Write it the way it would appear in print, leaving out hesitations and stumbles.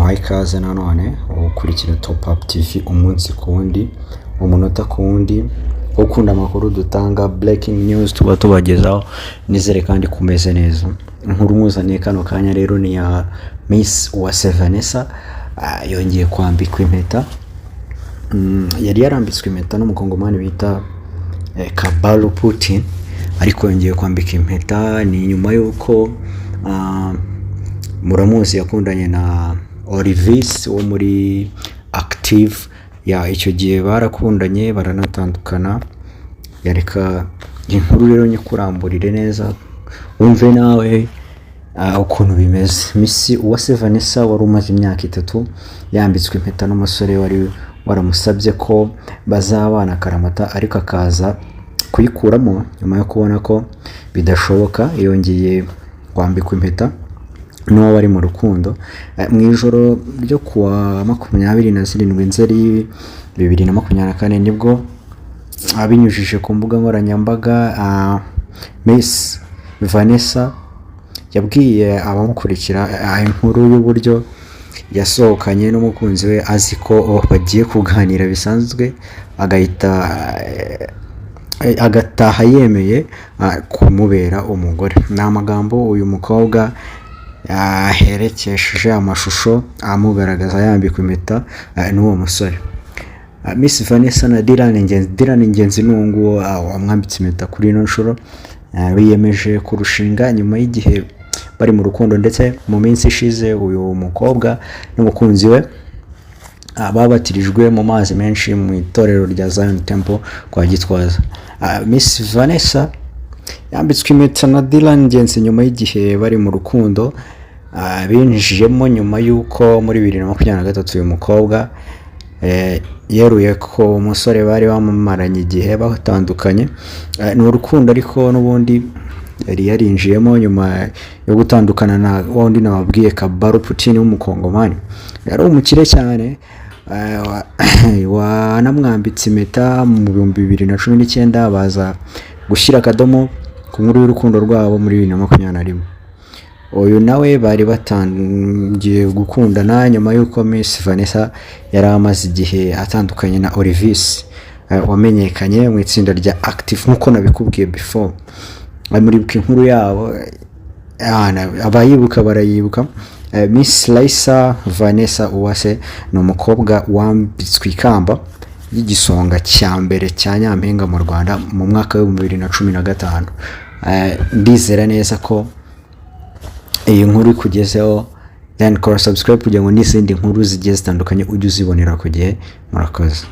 nguhaye ikaze nanone ukurikira Top Up TV umunsi ku wundi umunota ku wundi ukunda amakuru dutanga breaking news tuba tubagezaho nizere kandi kumeze neza. Inkuru muzaniye kano kanya rero ni ya Miss Uwase Vanessa yongeye kwambikwa impeta. Yari yarambitswe impeta n'umukongomani bita Kabalu Putin, ariko yongeye kwambika impeta ni nyuma yuko muramuzi yakundanye na Olivis wo muri Active ya icyo gihe barakundanye baranatandukana. Yareka inkuru rero nyikuramburire neza wumve nawe ukuntu bimeze. Miss Uwase Vanessa wari umaze imyaka 3 yambitswe impeta n'umusore wari waramusabye ko bazabana karamata, ariko akaza kuyikuramo nyuma yo kubona ko bidashoboka. Yongeye kwambikwa impeta n'uwo bari mu rukundo mu ijoro ryo kuwa 27 Nzeri 2024 nibwo abinyujije ku mbuga nkoranyambaga Miss Vanessa yabwiye abamukurikira inkuru y'uburyo yasohokanye n'umukunzi we azi ko bagiye kuganira bisanzwe, agataha yemeye kumubera umugore. Ni amagambo uyu mukobwa yaherekesheje amashusho amugaragaza yambikwa impeta n'uwo musore. Miss Vanessa na Dylan Ingenzi n'uwo wamwambitse impeta kuri ino nshuro biyemeje kurushinga nyuma y'igihe bari mu rukundo, ndetse mu minsi ishize uyu mukobwa n'umukunzi we babatirijwe mu mazi menshi mu itorero rya Zion Temple kwa Gitwaza. Miss Vanessa yambitswe impeta na Dylan Ingenzi nyuma y'igihe bari mu rukundo binjijemo nyuma yuko muri 2023 uyu mukobwa yeruye ko umusore bari bamumaranye igihe batandukanye. Ni urukundo ariko n'ubundi yari yarinjiyemo nyuma yo gutandukana na wundi nababwiye Kabalu Putin w'umukongomani. Yari umukire cyane wanamwambitse impeta mu 2019 baza gushyira akadomo ku nkuru y'urukundo rwabo muri 2021. Uyu nawe bari batangiye gukundana nyuma yuko Miss Vanessa yari amaze igihe atandukanye na Olivis wamenyekanye mu itsinda rya Active nkuko nabikubwiye before. Muri inkuru yabo abayibuka barayibuka. Miss Laisa Vanessa Uwase ni umukobwa wambitswe ikamba y'igisonga cya mbere cya Nyampinga mu Rwanda mu mwaka wa 2015. Ndizera neza ko iyi nkuru ikugezeho, then kora subscribe kugira ngo n'izindi nkuru zigiye zitandukanye ujye uzibonera ku gihe. Murakoze.